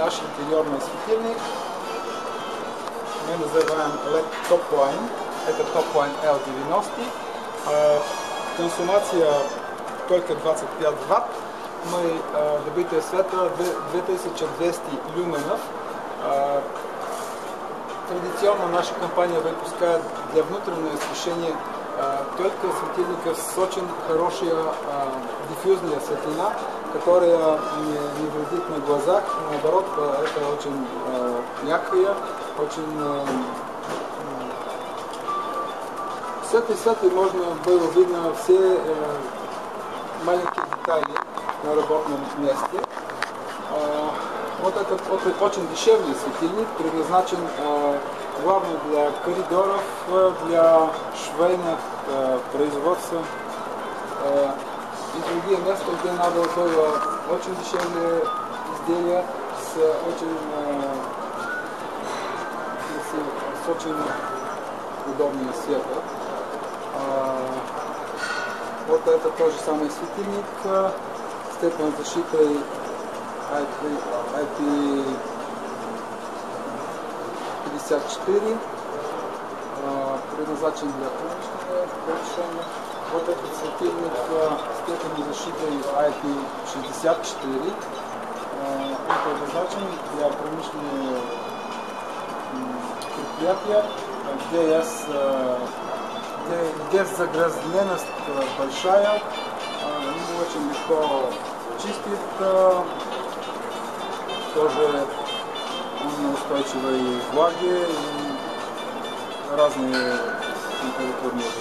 наш интерьерный светильник. Мы называем LED Top Line. Это Top Line L90. Консумация только 25 Вт. Мы добитие света 2200 люменов. Традиционно наша компания выпускает для внутреннего освещения только светильников с очень хорошей диффузной светлина, которая не вредит на глазах. Наоборот, это очень мягкая, очень с этой светлой можно было видно все маленькие детали на рабочем месте. Вот этот очень дешевый светильник предназначен главное для коридоров, для швейных производств и другие места, где надо было очень дешевые изделия с очень удобным светом. Вот это тоже самый светильник, степень защиты IP54, предназначен для уличного повышения. Вот этот светильник степени защиты IP64, он предназначен для промышленного предприятия, где загрязненность большая, не очень легко чистит, тоже он устойчивый к влаге и разные температурные.